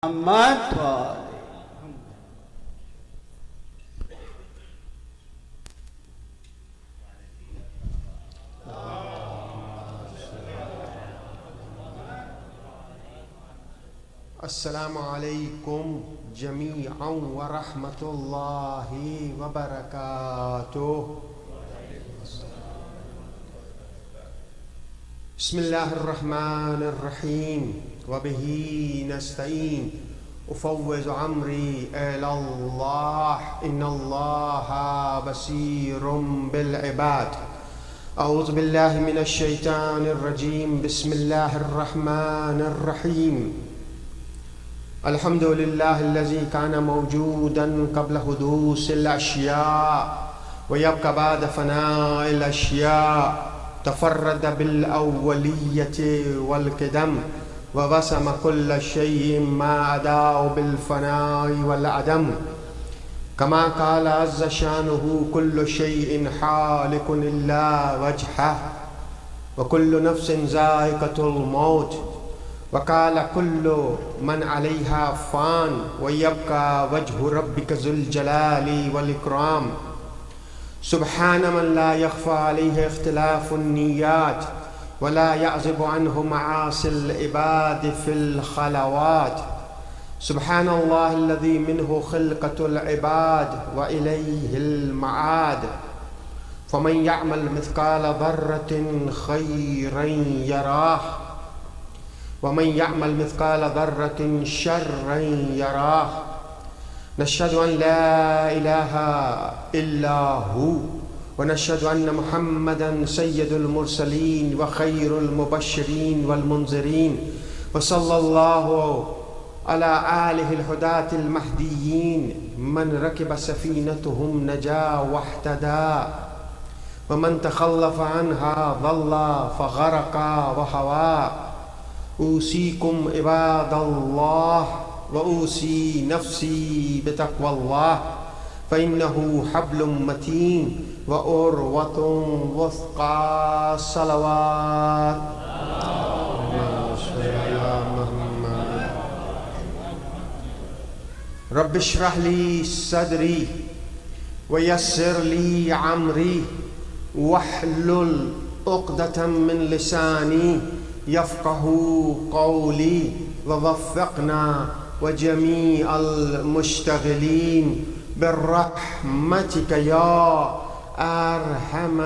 محمد وآله. السلام عليكم جميعا ورحمة الله وبركاته. بسم الله الرحمن الرحيم وبه نستعين أفوض أمري إلى الله إن الله بصير بالعباد. أعوذ بالله من الشيطان الرجيم. بسم الله الرحمن الرحيم. الحمد لله الذي كان موجودا قبل حدوث الأشياء ويبقى بعد فناء الأشياء. تفرد بالأولية والقدم وبسم كل شيء ما عداه بالفناء والعدم. كما قال عز شانه كل شيء حالك إلا وجهه وكل نفس ذائقة الموت. وقال كل من عليها فان ويبقى وجه ربك ذو الجلال والإكرام. سبحان من لا يخفى عليه اختلاف النيات ولا يعزب عنه معاصي العباد في الخلوات. سبحان الله الذي منه خلقة العباد وإليه المعاد. فمن يعمل مثقال ذرة خيرا يراه ومن يعمل مثقال ذرة شرا يراه. نشهد أن لا إله إلا هو ونشهد أن محمدا سيد المرسلين وخير المبشرين والمنذرين. وصلى الله على آله الهداة المهديين من ركب سفينتهم نجا واهتدى ومن تخلف عنها ضل فغرق وهوى. أوصيكم عباد الله وأوصي نفسي بتقوى الله فإنه حبل متين وأروة وثقى. صلوات رب اشرح لي صدري ويسر لي أمري واحلل عقدة من لساني يفقه قولي. ووفقنا وجميع المشتغلين برحمتك يا أرحم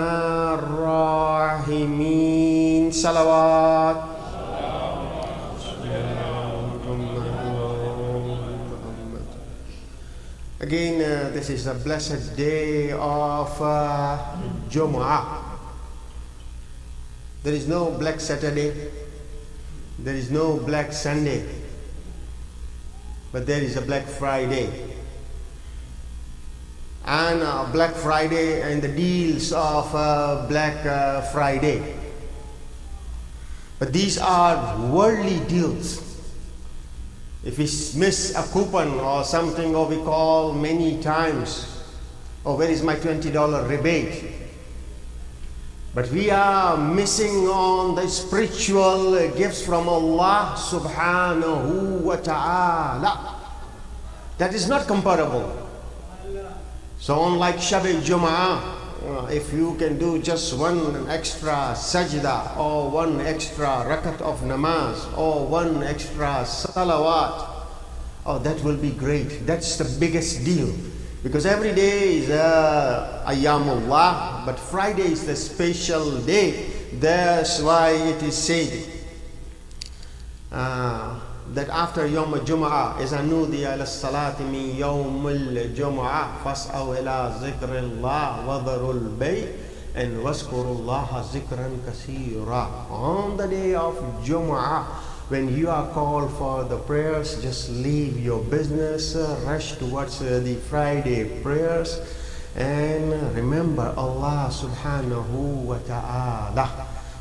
الراحمين. صلوات. Again, this is a blessed day of Jumu'ah. There is no Black Saturday, there is no Black Sunday, but there is a Black Friday. And Black Friday and the deals of Black Friday. But these are worldly deals. If we miss a coupon or something, or we call many times, oh, where is my $20 rebate? But we are missing on the spiritual gifts from Allah subhanahu wa ta'ala. That is not comparable. So unlike Shab-e Jum'ah, if you can do just one extra sajda or one extra rakat of namaz or one extra salawat, oh, that will be great. That's the biggest deal. Because every day is Ayyamullah, but Friday is the special day. That's why it is said that after Yawm al-Jum'ah is anudi ala salati min Yawm al-Jum'ah fas'aw ila zikrillah wa dharul bay and waskurullaha zikran kasira. On the day of Jum'ah, when you are called for the prayers, just leave your business, rush towards the Friday prayers, and remember Allah subhanahu wa ta'ala.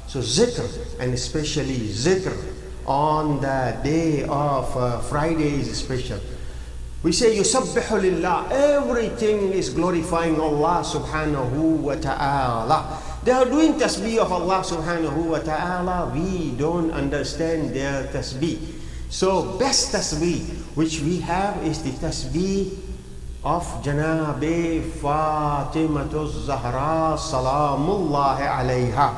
So zikr, and especially zikr on the day of Friday is special. We say yusabbihu lillah, everything is glorifying Allah subhanahu wa ta'ala. They are doing tasbih of Allah subhanahu wa ta'ala. We don't understand their tasbih. So best tasbih which we have is the tasbih of Janabi Fatimatu Zahra Salamullahi alayha.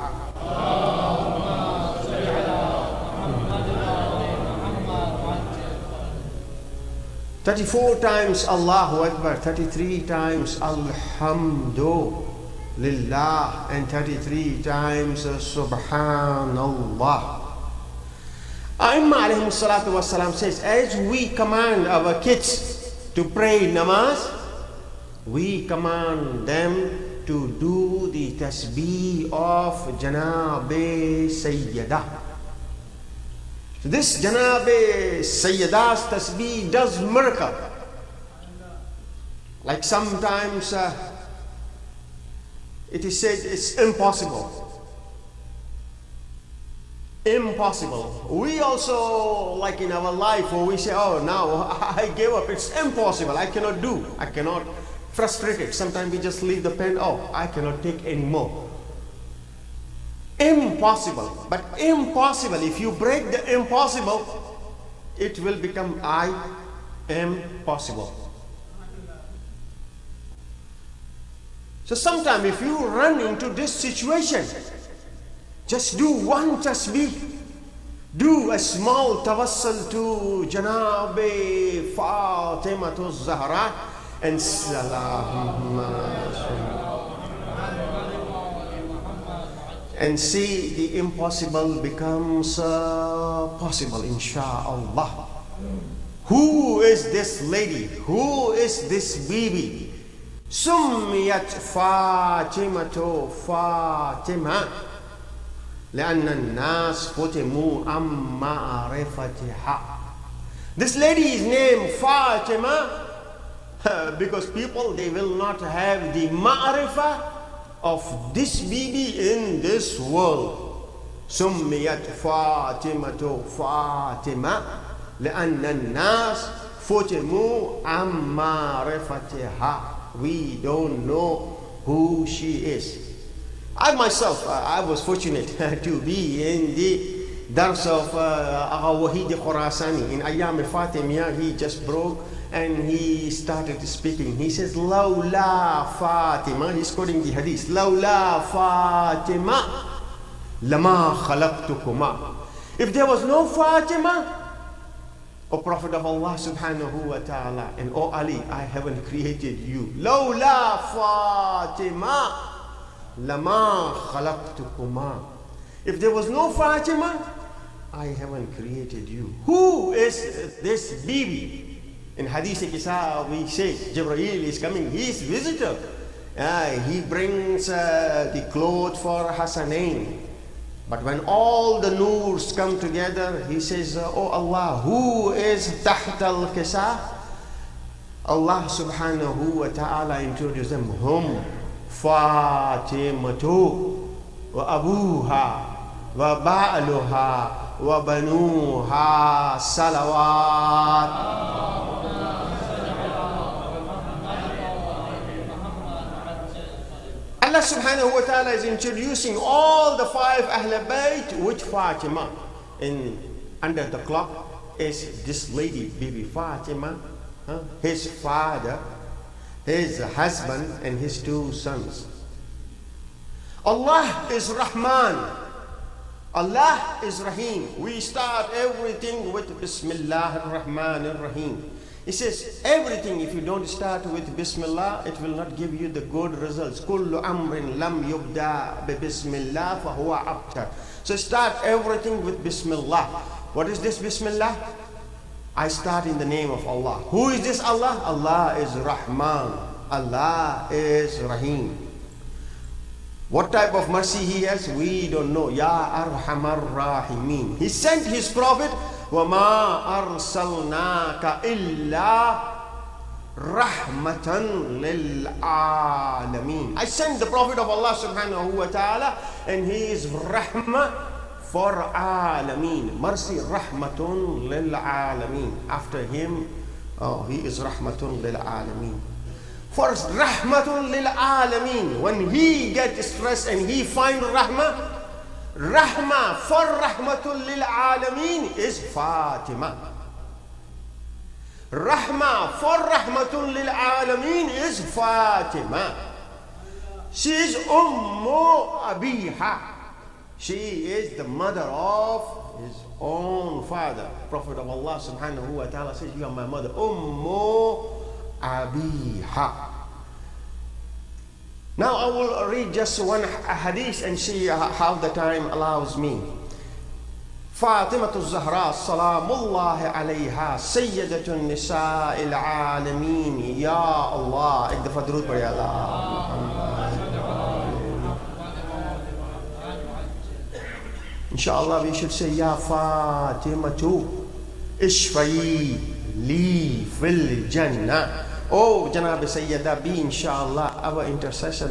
34 times Allahu Akbar, 33 times Alhamdulillah, and 33 times Subhanallah. Aimma alayhi salatu wasalam says, as we command our kids to pray namaz, we command them to do the tasbih of Janabi Sayyidah. This Janabi Sayyidah's tasbih does miracle. Like sometimes it is said it's impossible. Impossible. We also, like in our life, where we say, oh, now I gave up. It's impossible. I cannot do. I cannot. Frustrated. Sometimes we just leave the pen. Oh, I cannot take anymore. Impossible. But impossible, if you break the impossible, it will become I am possible. So sometimes if you run into this situation, just do one tasbih, do a small tawassul to Janabi Fatimatu Zahra and and see the impossible becomes possible, insha'Allah. Who is this lady? Who is this bibi? Summiyat Fatimatu Fatima لأن الناس فتموا عن معرفتها. This lady is named Fatima because people, they will not have the ma'rifah of this bibi in this world. سميت فاطمة فاطمة لأن الناس فتموا عن معرفتها. We don't know who she is. I myself, I was fortunate to be in the dars of Agha Wahid Khurasani in Ayyam Fatimiyya. He just broke and he started speaking. He says, Lawla Fatima, he's quoting the hadith, Lawla Fatima, lama khalaqtukuma. If there was no Fatima, O Prophet of Allah subhanahu wa ta'ala, and O Ali, I haven't created you. Lawla Fatima, lama khalaqtukuma. If there was no Fatima, I haven't created you. Who is this bibi? In Hadith Kisa, we say Jibreel is coming. He is visitor. He brings the clothes for Hasanain. But when all the noors come together, he says, Oh Allah, who is Taht al-Kisa? Allah subhanahu wa ta'ala introduces them. Hum Fatimatu wa abuha wa ba'luha wa banuha salawat. Allah subhanahu wa ta'ala is introducing all the 5 Ahl Bayt with Fatima. And under the clock is this lady, Bibi Fatima, his father, his husband, and his 2 sons. Allah is Rahman. Allah is Rahim. We start everything with Bismillah ar-Rahman ar-Rahim. He says everything, if you don't start with Bismillah, it will not give you the good results. Kullu amrin lam yubda bi Bismillah fahuwa abtar. So start everything with Bismillah. What is this Bismillah? I start in the name of Allah. Who is this Allah? Allah is Rahman. Allah is Rahim. What type of mercy He has, we don't know. Ya Arhamar Rahimin. He sent His Prophet, وَمَا أَرْسَلْنَاكَ إِلَّا رَحْمَةً لِلْعَالَمِينَ. I sent the Prophet of Allah subhanahu wa ta'ala, and he is rahmah for alameen. Mercy, rahmatun lil alameen. After him, he is rahmatun lil alameen. First, rahmatun lil alameen. When he gets stressed and he finds rahmah, Rahma for Rahmatul lil Alameen is Fatima. Rahma for Rahmatul lil Alameen is Fatima. She is Ummu Abiha. She is the mother of his own father. Prophet of Allah subhanahu wa ta'ala says, you are my mother. Ummu Abiha. Now I will read just one hadith and see how the time allows me. فاطمة الزهراء سلام الله عليها سيدة النساء العالمين يا الله एक दफा दुरूद पढ़े Inshallah we should say Ya Fatimatu Ishfa'i li fil Jannah. Oh Janab Sayyida, be inshallah our intercessor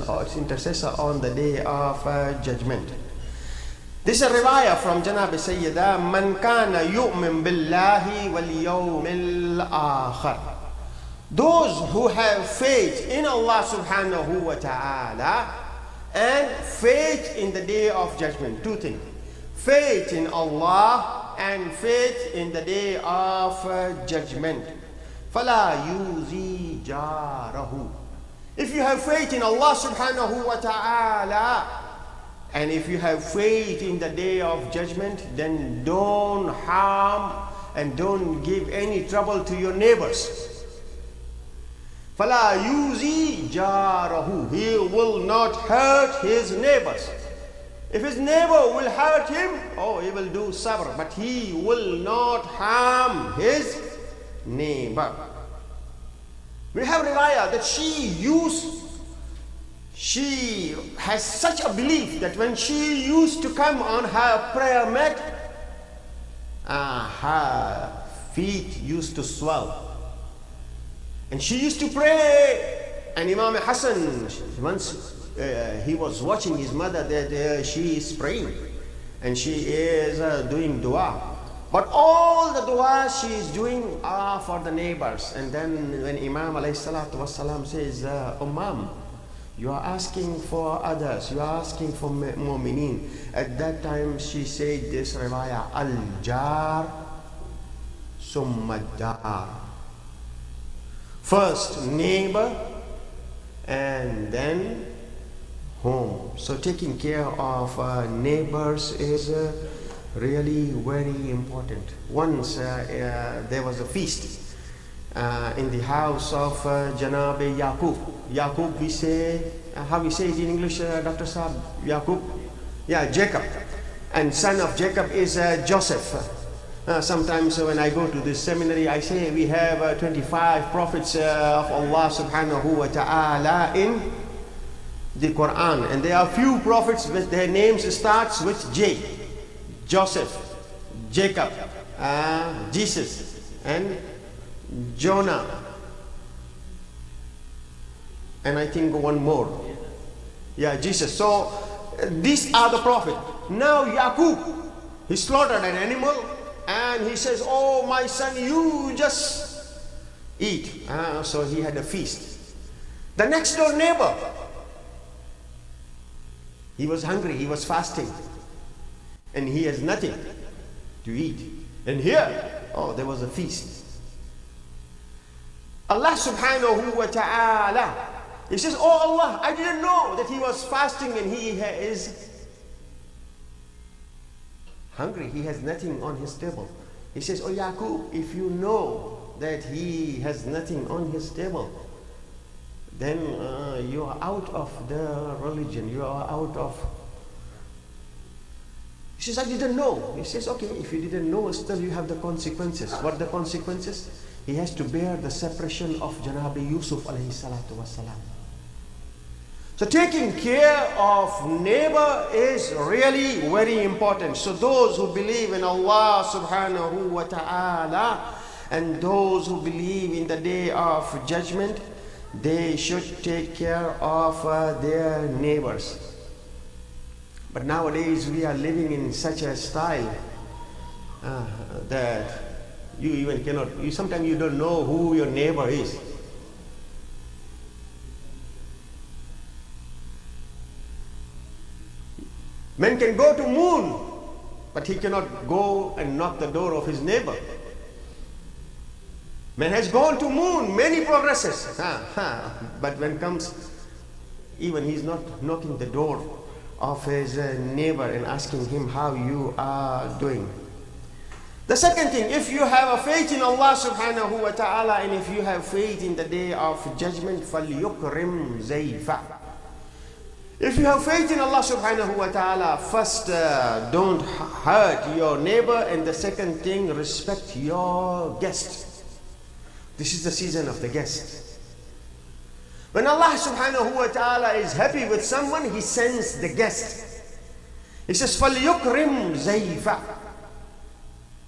on the day of judgment. This is a riwayah from Janab Sayyida, Man kana yu'min billahi wal yawmil akhir. Those who have faith in Allah subhanahu wa ta'ala and faith in the day of judgment. Two things. Faith in Allah and faith in the day of judgment. فَلَا يُوذِي جَارَهُ. If you have faith in Allah subhanahu wa ta'ala and if you have faith in the day of judgment, then don't harm and don't give any trouble to your neighbors. فَلَا يُوذِي جَارَهُ. He will not hurt his neighbors. If his neighbor will hurt him, oh, he will do sabr, but he will not harm his neighbor. We have riwayah that she has such a belief that when she used to come on her prayer mat, her feet used to swell. And she used to pray. And Imam Hassan, once he was watching his mother that she is praying and she is doing dua. But all the dua she is doing are for the neighbors. And then when Imam alayhi salatu wasalam says, Ummam, you are asking for others, you are asking for mu'mineen. At that time she said this riwayah, Al-jar summa dar. First neighbor and then home. So taking care of neighbors is really very important. Once there was a feast in the house of Janab Yaqub. Yaqub, we say, how we say it in English, Dr. Saab? Yaqub? Yeah, Jacob. And son of Jacob is Joseph. Sometimes when I go to this seminary, I say we have 25 prophets of Allah subhanahu wa ta'ala in the Quran. And there are few prophets with their names starts with J. Joseph, Jacob, Jesus, and Jonah, and I think one more. Yeah, Jesus. So these are the prophets. Now Yaqub, he slaughtered an animal and he says, oh my son, you just eat. So he had a feast. The next door neighbor, he was hungry, he was fasting, and he has nothing to eat. And here, oh, there was a feast. Allah subhanahu wa ta'ala, he says, oh Allah, I didn't know that he was fasting and he is hungry. He has nothing on his table. He says, oh Yaqub, if you know that he has nothing on his table, then you are out of the religion. You are out of... He says, I didn't know. He says, okay, if you didn't know, still you have the consequences. What are the consequences? He has to bear the separation of Janabi Yusuf alayhi salatu wasalam. So taking care of neighbor is really very important. So those who believe in Allah subhanahu wa ta'ala and those who believe in the day of judgment, they should take care of their neighbors. But nowadays we are living in such a style that you even cannot, sometimes you don't know who your neighbor is. Man can go to moon, but he cannot go and knock the door of his neighbor. Man has gone to moon, many progresses. But when comes, even he's not knocking the door of his neighbor and asking him how you are doing. The second thing, if you have a faith in Allah subhanahu wa ta'ala, and if you have faith in the day of judgment, فَلْيُكْرِمْ زَيْفًا. If you have faith in Allah subhanahu wa ta'ala, first don't hurt your neighbor, and the second thing, respect your guest. This is the season of the guest. When Allah subhanahu wa ta'ala is happy with someone, He sends the guest. He says, فَلْيُكْرِمْ زَيْفًا.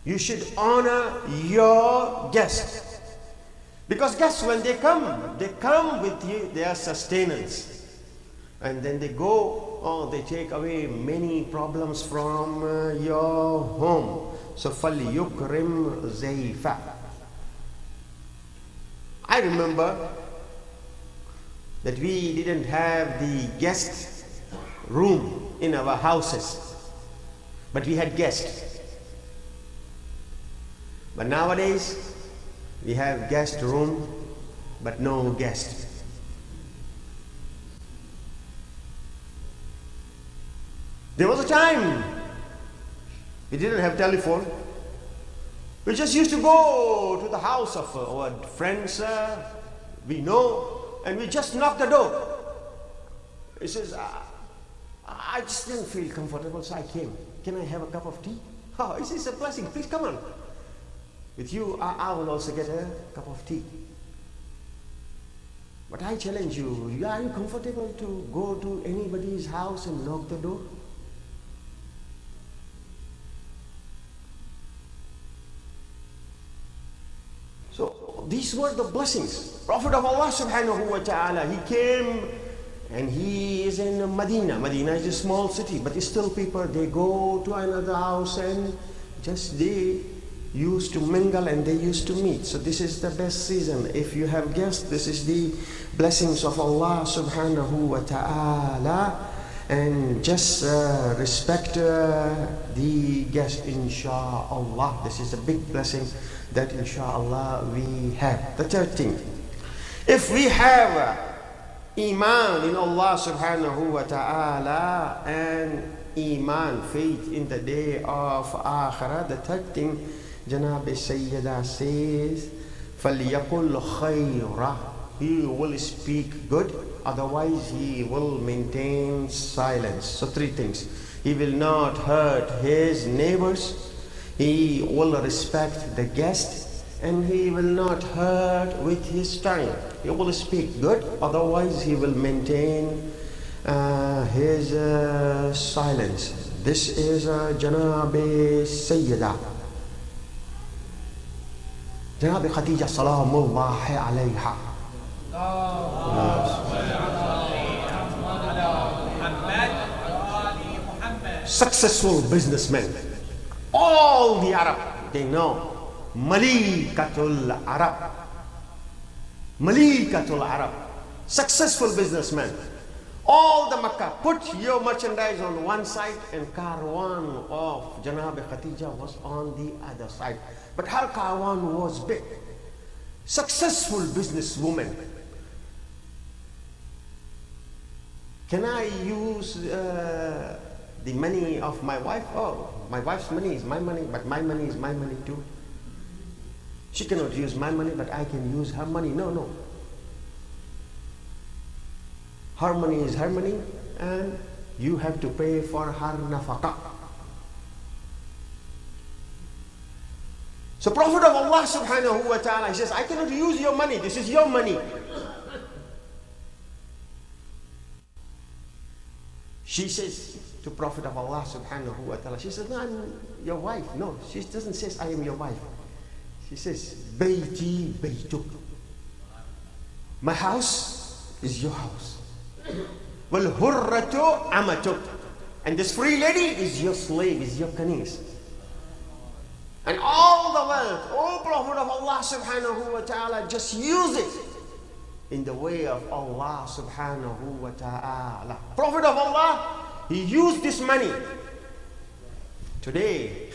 You should honor your guest. Because guests, when they come with you, their sustenance. And then they go, they take away many problems from your home. So, فَلْيُكْرِمْ زَيْفًا. I remember that we didn't have the guest room in our houses, but we had guests. But nowadays, we have guest room, but no guest. There was a time we didn't have telephone. We just used to go to the house of our friends we know, and we just knock the door. He says, I just didn't feel comfortable, so I came. Can I have a cup of tea? Oh, this is a blessing. Please come on. With you, I will also get a cup of tea. But I challenge you, are you comfortable to go to anybody's house and knock the door? So these were the blessings. Prophet of Allah subhanahu wa ta'ala, he came and he is in Medina. Medina is a small city, but still people, they go to another house and just they used to mingle and they used to meet. So this is the best season. If you have guests, this is the blessings of Allah subhanahu wa ta'ala. And just respect the guest, insha'Allah. This is a big blessing that insha'Allah we have. The third thing, if we have iman in Allah subhanahu wa ta'ala and iman, faith in the day of akhirah, the third thing, Janab Sayyida says, فَلْيَقُلْ خَيْرًا. He will speak good, otherwise he will maintain silence. So three things. He will not hurt his neighbors, he will respect the guest, and he will not hurt with his tongue. He will speak good, otherwise he will maintain his silence. This is Janab Sayyida, Janab Khadija Salamullahi alayha. Successful businessmen. All the Arab, they know Malikatul Arab. Malikatul Arab. Successful businessmen. All the Makkah, put your merchandise on one side and Karwan of Janab Khadija was on the other side. But her Karwan was big. Successful businesswoman. Can I use the money of my wife? Oh, my wife's money is my money, but my money is my money too. She cannot use my money, but I can use her money. No, no. Her money is her money, and you have to pay for her nafaqah. So Prophet of Allah subhanahu wa ta'ala, he says, I cannot use your money. This is your money. She says to Prophet of Allah subhanahu wa ta'ala, she says, no, I'm your wife. No, she doesn't say I am your wife. She says, Bayti baytuk. My house is your house. Wal hurratu amatuk. And this free lady is your slave, is your kanis. And all the wealth, oh Prophet of Allah subhanahu wa ta'ala, just use it in the way of Allah subhanahu wa ta'ala. Prophet of Allah, He used this money. Today,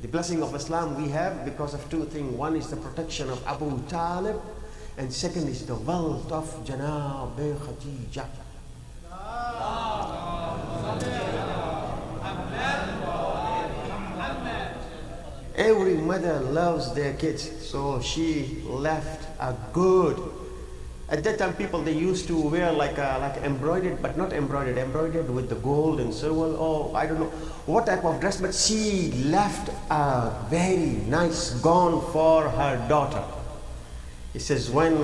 the blessing of Islam we have because of two things. One is the protection of Abu Talib, and second is the wealth of Janab Khadija. Every mother loves their kids, so she left a good. At that time, people, they used to wear like embroidered, but not embroidered, embroidered with the gold and silver. Oh, I don't know what type of dress, but she left a very nice gown for her daughter. He says, when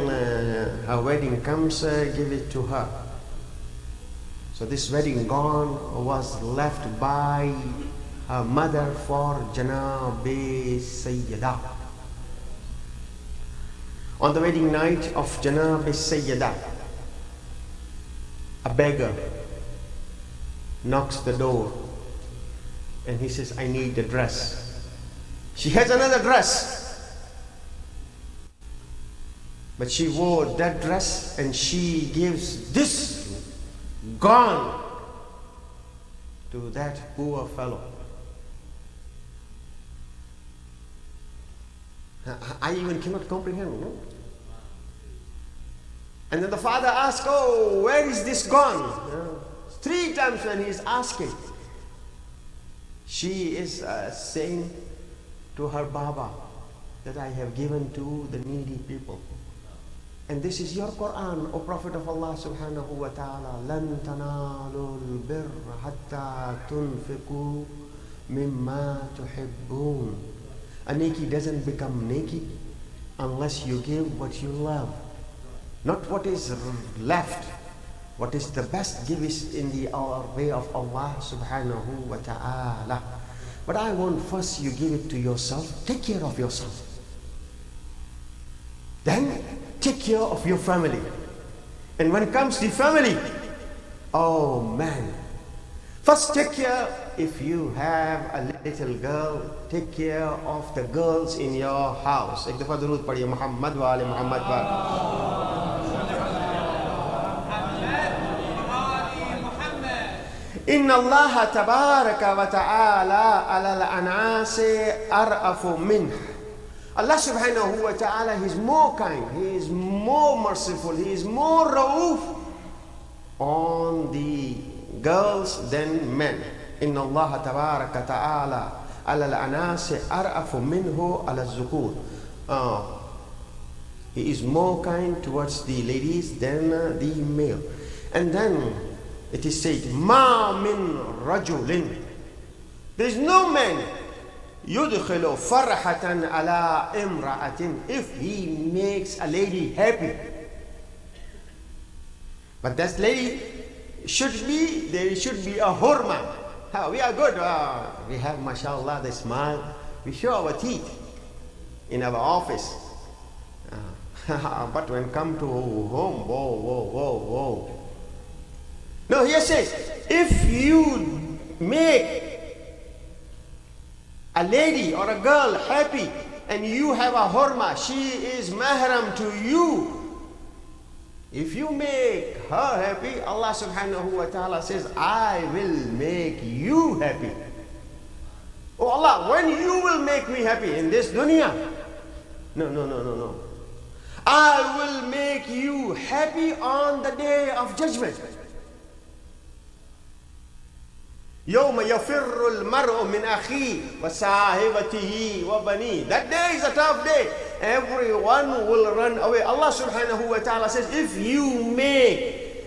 her wedding comes, give it to her. So this wedding gown was left by her mother for Janab Sayyidah. On the wedding night of Janab Sayyidah, a beggar knocks the door and he says, I need a dress. She has another dress, but she wore that dress and she gives this gown to that poor fellow. I even cannot comprehend. No? And then the father asks, oh, where is this gone? 3 times when he is asking, she is saying to her Baba that I have given to the needy people. And this is your Quran, O Prophet of Allah subhanahu wa ta'ala. لَن تَنَالُوا الْبِرَّ حَتَّى تُنْفِقُوا مِمَّا تُحِبُّونَ. A neki doesn't become neki unless you give what you love. Not what is left. What is the best, give is in the way of Allah subhanahu wa ta'ala. But I want first you give it to yourself. Take care of yourself. Then take care of your family. And when it comes to family, oh man, first take care. If you have a little girl, take care of the girls in your house. Ek dafa durud padhiye Muhammad wa ali Muhammad wa. Inna Allah tabaraka wa ta'ala ala al-an'asi ar'afu minh. Allah subhanahu wa ta'ala, He is more kind, He is more merciful, He is more rauf on the girls than men. Inna Allah tabaraka ta'ala ala al-anasi ar'afu minhu ala al-zukur. He is more kind towards the ladies than the male. And then it is said, ma min rajulin. There is no man yudkhilu farhatan ala imra'atin, if he makes a lady happy. But that lady there should be a hurma. We are good. We have, mashallah, the smile. We show our teeth in our office. But when come to home, whoa. No, here says, if you make a lady or a girl happy and you have a hurma, she is mahram to you. If you make her happy, Allah subhanahu wa ta'ala says, I will make you happy. Oh Allah, when you will make me happy in this dunya? No. I will make you happy on the day of judgment. يوم يفر المرء من أخيه وصاحبته وبنيه. That day is a tough day. Everyone will run away. Allah subhanahu wa ta'ala says, if you make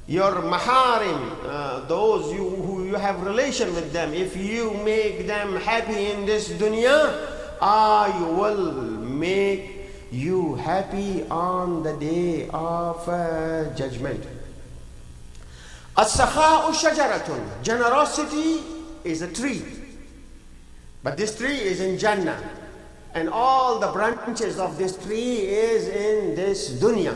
your maharim, those who you have relation with them, if you make them happy in this dunya, I will make you happy on the day of judgment. As-sakha'u shajaratun. Generosity is a tree. But this tree is in Jannah. And all the branches of this tree is in this dunya.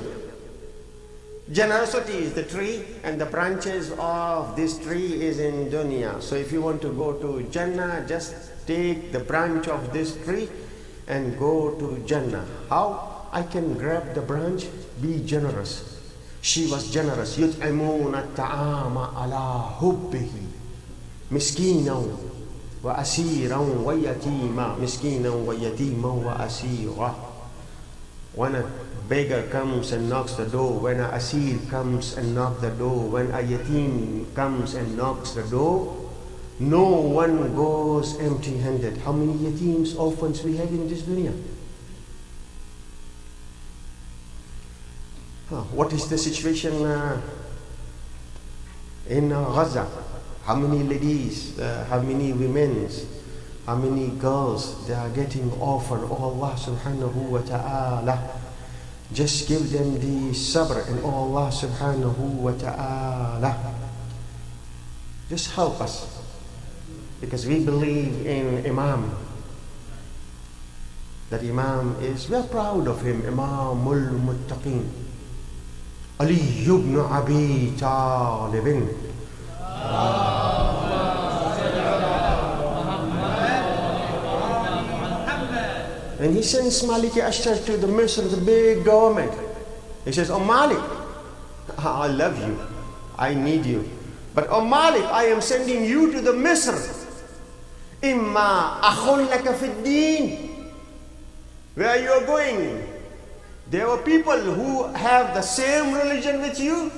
Generosity is the tree and the branches of this tree is in dunya. So if you want to go to Jannah, just take the branch of this tree and go to Jannah. How? I can grab the branch, be generous. She was generous. يطعمون الطعام على حبه مسكينا وأسيرا ويتيما. مسكينا ويتيما وأسيرا. When a beggar comes and knocks the door, when a asir comes and knocks the door, when a yatim comes and knocks the door, no one goes empty-handed. How many yatims, orphans we have in this dunya? What is the situation in Gaza? How many ladies, how many women, how many girls they are getting orphaned? Oh Allah subhanahu wa ta'ala, just give them the sabr, and oh Allah subhanahu wa ta'ala, just help us, because we believe in Imam. That Imam is, we are proud of him, Imamul Muttaqin, Ali ibn Abi Talib. And he sends Malik Ashtar to the Misr, the big government. He says, oh Malik, I love you, I need you. But oh Malik, I am sending you to the Misr. Imma akhun laka fid deen. Where you are going? There were people who have the same religion with you,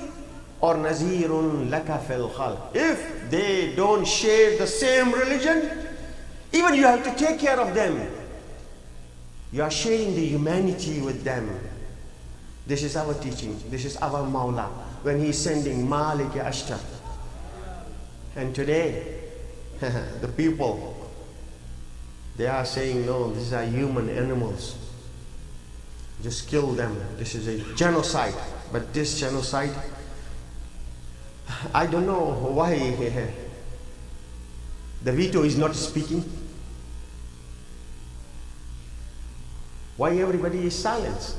or nazirun laka fil khalq. If they don't share the same religion, even you have to take care of them. You are sharing the humanity with them. This is our teaching. This is our Mawla when he is sending Malik Ashtar. And today, the people, they are saying, no, these are human animals. Just kill them. This is a genocide. But this genocide, I don't know why the veto is not speaking. Why everybody is silent?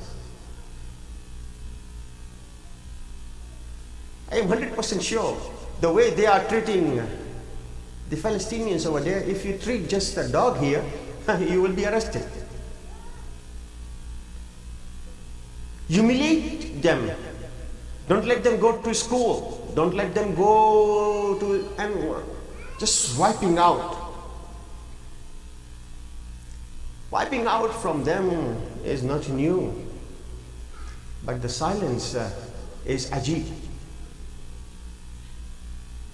I am 100% sure the way they are treating the Palestinians over there, if you treat just a dog here, you will be arrested. Humiliate them. Don't let them go to school. Don't let them go to anyone. Just wiping out. Wiping out from them is not new. But the silence is ajib.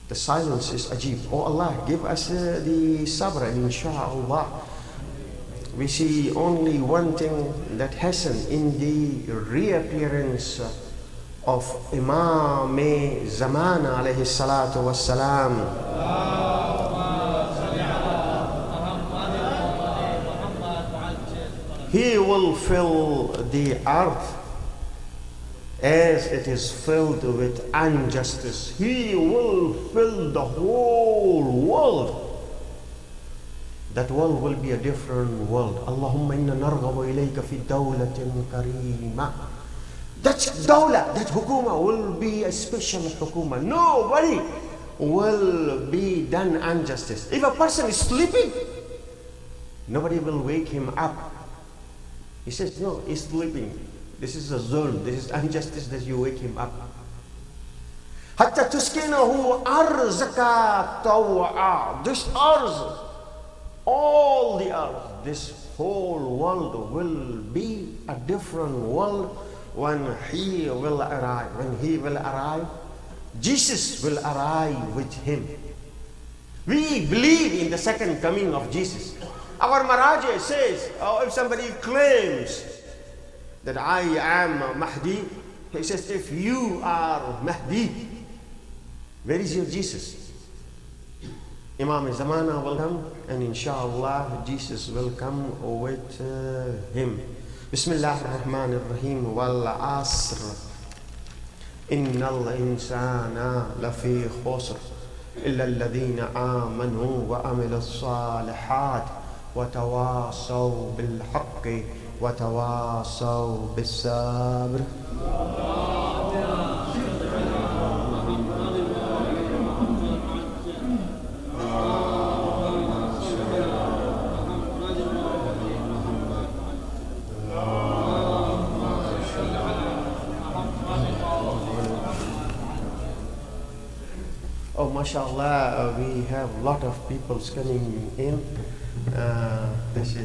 The silence is ajib. Oh Allah, give us the sabr, and insha'Allah we see only one thing that hastened in the reappearance of Imam Zaman alayhi salatu wassalam. He will fill the earth as it is filled with injustice. He will fill the whole world. That world will be a different world. Allahumma inna narghabu ilayka fi dawlatin karima. That dawla, that hukuma will be a special hukuma. Nobody will be done injustice. If a person is sleeping, nobody will wake him up. He says, no, he's sleeping. This is a zulm. This is injustice that you wake him up. Hatta tuskinahu arzaka taw'a. This earth, all the earth, this whole world will be a different world when he will arrive. When he will arrive, Jesus will arrive with him. We believe in the second coming of Jesus. Our Maraja says, if somebody claims that I am Mahdi, he says, if you are Mahdi, where is your Jesus? Imam Zamana will come, and inshallah Jesus will come with him. Bismillah ar-Rahman ar-Rahim. Wal asr innal insana lafi khusr illa alladhina amanu wa amilu salihat وتواصوا بالحق وتواصوا بالصبر. mashallah, we have a lot of people coming in.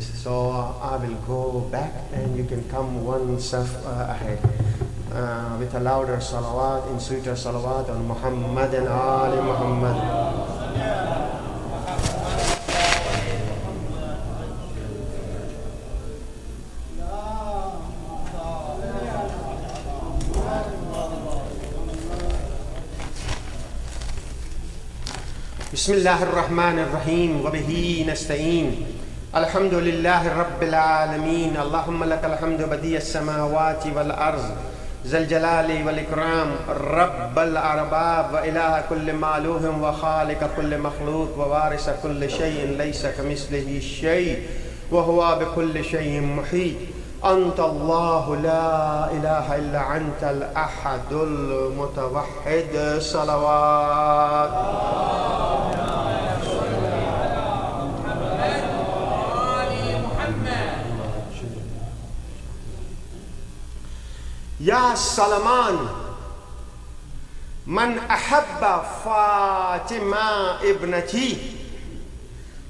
So I will go back and you can come one saf ahead with a louder salawat in sweeter salawat on Muhammad and Ali Muhammad. بسم الله الرحمن الرحيم وبه نستعين الحمد لله رب العالمين اللهم لك الحمد بديع السماوات والأرض ذا الجلال والإكرام رب الأرباب وإله كل معلوم وخالق كل مخلوق ووارث كل شيء ليس كمثله شيء وهو بكل شيء محيط أنت الله لا إله إلا أنت الأحد المتوحد صلوات يا سلمان من أحب فاطمة ابنتي.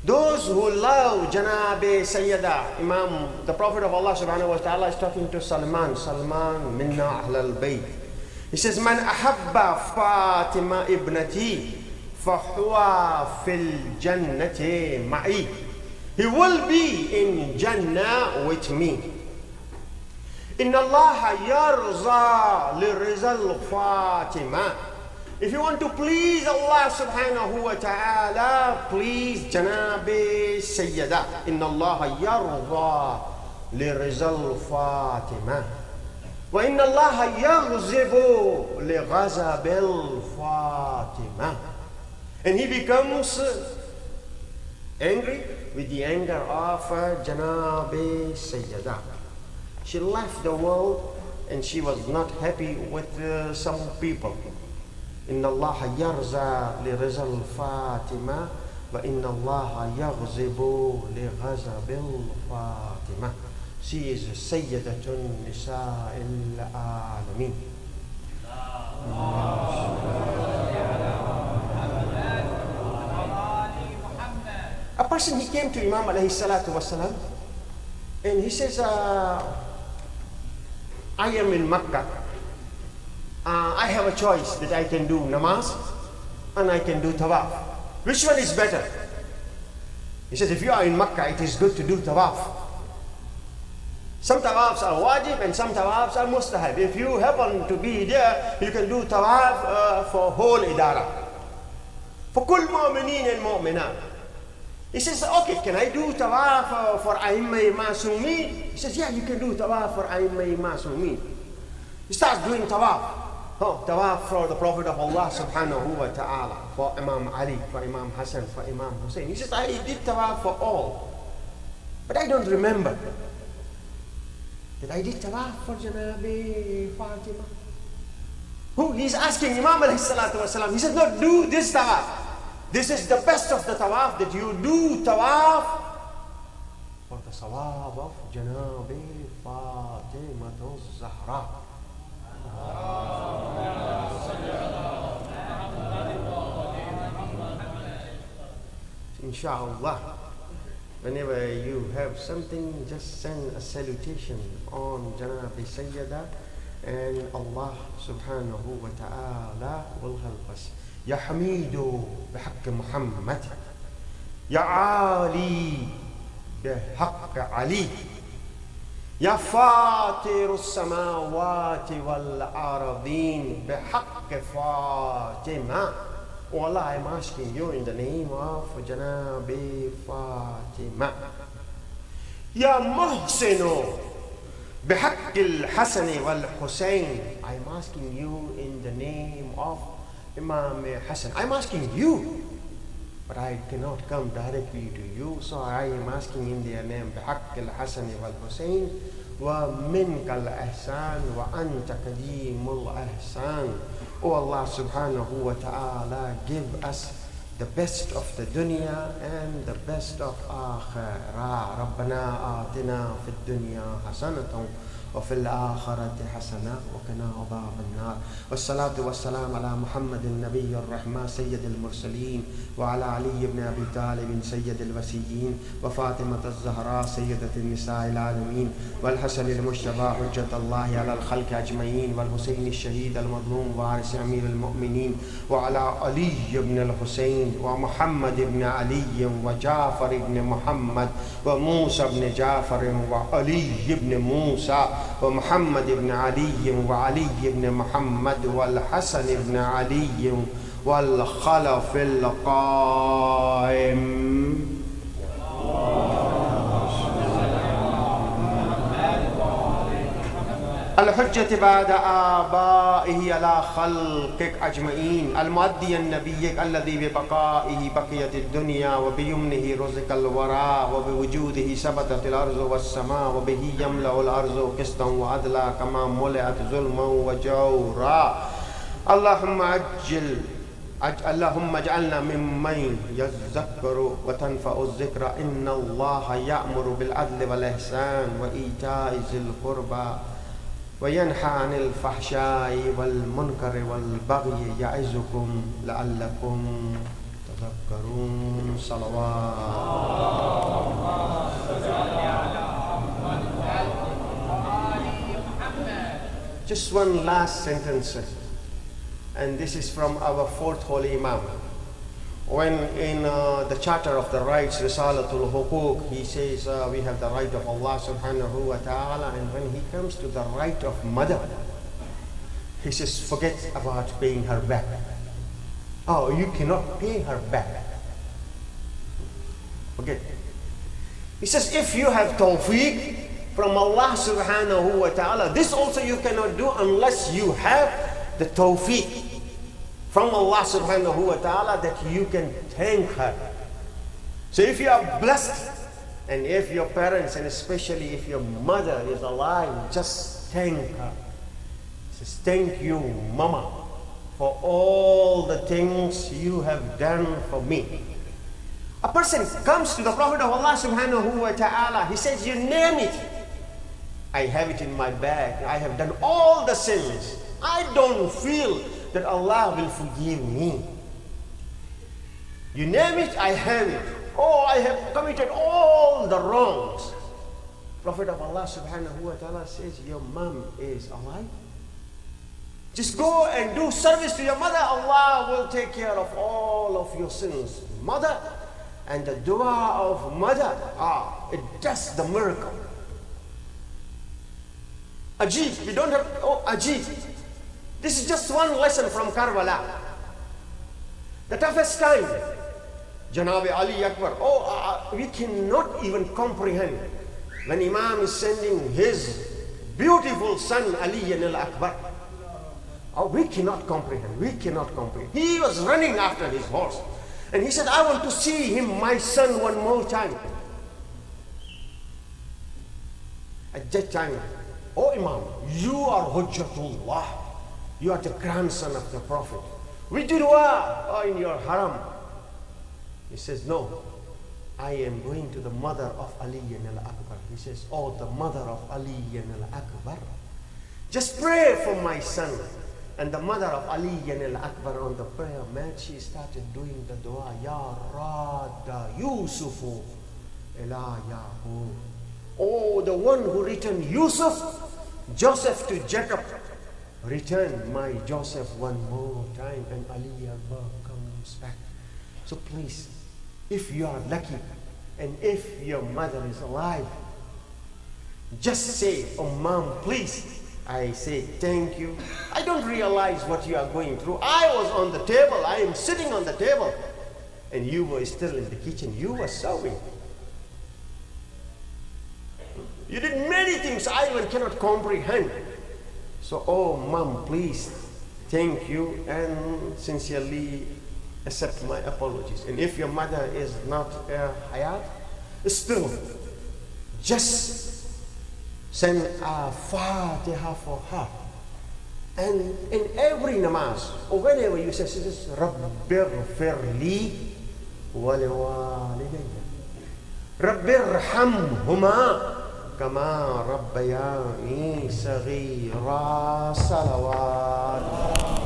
Those who love Janabe Sayyida, the Prophet of Allah subhanahu wa ta'ala is talking to Salman. Salman minna ahl al-bayt. He says, Man ahabba Fatima ibnati fahuwa fil jannati ma'i. He will be in Jannah with me. Inna Allah yarza lirizal Fatima. If you want to please Allah subhanahu wa ta'ala, please Janabi Sayyida. Inna Allah yarza lirizal Fatima. Wa inna Allah yaghzibu lighazabil Fatima. And he becomes angry with the anger of Janabi Sayyida. She left the world and she was not happy with some people. Inna Allah yarza li rizal Fatima wa inna Allah yaghzibu li ghazabil Fatima. She is Sayyidatun Nisa'il Alameen. A person, he came to Imam alayhi salatu wasalam and he says, I am in Makkah. I have a choice that I can do namaz and I can do tawaf. Which one is better? He says, if you are in Makkah, it is good to do tawaf. Some tawafs are wajib and some tawafs are mustahab. If you happen to be there, you can do tawaf for whole idara. For kul mu'mineen and mu'minat. He says, okay, can I do tawaf for A'immah Ma'sumin? He says, yeah, you can do tawaf for A'immah Ma'sumin. He starts doing tawaf. Tawaf for the Prophet of Allah subhanahu wa ta'ala, for Imam Ali, for Imam Hassan, for Imam Hussein. He says, I did tawaf for all, but I don't remember that I did tawaf for Janabi Fatima. Who? He's asking Imam alayhi salatu wasalam. He says, no, do this tawaf. This is the best of the tawaf, that you do tawaf for the sawab of Janabi Fatima Zahra. Inshallah, whenever you have something, just send a salutation on Janabi Sayyida and Allah subhanahu wa ta'ala will help us. Ya Hamidu bihaqq Muhammad, Ya Ali bihaqq Ali, Ya Fatir as-samawati wal-ardin bihaqq Fatima. Oh Allah, I'm asking you in the name of Janabi Fatima. Ya Muhsinu bihaqq al-Hasan wal-Hussein. I'm asking you in the name of Imam Hassan. I'm asking you, but I cannot come directly to you, so I am asking in their name. بحق الحسن والحسين ومنك الإحسان وأنت قديم الإحسان. Oh Allah subhanahu wa ta'ala, give us the best of the dunya and the best of akhirah. ربنا آتنا في الدنيا حسنة وفي الآخرة حسنة وقنا عذاب النار. والصلاة والسلام على محمد النبي الرحمة سيد المرسلين، وعلى علي بن أبي طالب سيد الوسيين، وفاطمة الزهراء سيدة النساء العالمين، والحسن المجتبى حجة الله على الخلق أجمعين، والحسين الشهيد المظلوم وارث أمير المؤمنين، وعلى علي بن الحسين ومحمد بن علي وجعفر بن محمد وموسى بن جعفر وعلي بن موسى ومحمد بن علي وعلي بن محمد والحسن بن علي والخلف القائم. الحجة بعد آبائه على خلقك أجمعين، المؤدي النبي الذي ببقائه بقيت الدنيا، وبيمنه رزق الورى، وبوجوده ثبتت الأرض والسماء، وبه يملأ الأرض قسطا وعدلا كما ملئت ظلما وجورا. اللهم اجعلنا ممن يذكر وتنفع الذكر. إن الله يأمر بالعدل والإحسان وإيتاء ذي القربى وينهى عن الفحشاء والمنكر والبغي يعظكم لعلكم تذكرون. صلوات. Just one last sentence, and this is from our fourth holy Imam. When in the Charter of the Rights, Risalatul Hukuk, he says we have the right of Allah subhanahu wa ta'ala, and when he comes to the right of mother, he says forget about paying her back. Oh, you cannot pay her back. Forget. He says if you have tawfiq from Allah subhanahu wa ta'ala, this also you cannot do unless you have the tawfiq from Allah subhanahu wa ta'ala that you can thank her. So if you are blessed, and if your parents, and especially if your mother is alive, just thank her. Says, thank you, Mama, for all the things you have done for me. A person comes to the Prophet of Allah subhanahu wa ta'ala, he says, you name it. I have it in my bag. I have done all the sins. I don't feel that Allah will forgive me. You name it, I have it. Oh, I have committed all the wrongs. Prophet of Allah subhanahu wa ta'ala says, your mom is alive. Just go and do service to your mother. Allah will take care of all of your sins. Mother and the dua of mother, it does the miracle. Ajib, we don't have, Ajib. This is just one lesson from Karbala. The toughest time, Janabi Ali Akbar. We cannot even comprehend when Imam is sending his beautiful son Ali al-Akbar. We cannot comprehend. We cannot comprehend. He was running after his horse. And he said, I want to see him, my son, one more time. At that time, Imam, you are Hujjatullah. You are the grandson of the Prophet. We do dua in your haram. He says, no, I am going to the mother of Ali al-Akbar. He says, the mother of Ali al-Akbar. Just pray for my son. And the mother of Ali al-Akbar on the prayer mat, she started doing the dua, Ya Radda Yusufu ila Yaqub. The one who returned Yusuf, Joseph to Jacob. Return my Joseph one more time, and Ali Akbar comes back. So please, if you are lucky, and if your mother is alive, just say, Mom, please. I say, thank you. I don't realize what you are going through. I was on the table. I am sitting on the table. And you were still in the kitchen. You were serving. You did many things I even cannot comprehend. So, Mom, please, thank you and sincerely accept my apologies. And if your mother is not hayat, still, just send a Fatiha for her. And in every namaz, or whenever you say, Rabbir firli wali walidayya. Rabbir hamhuma كما ربياني صغيرا. صلوات.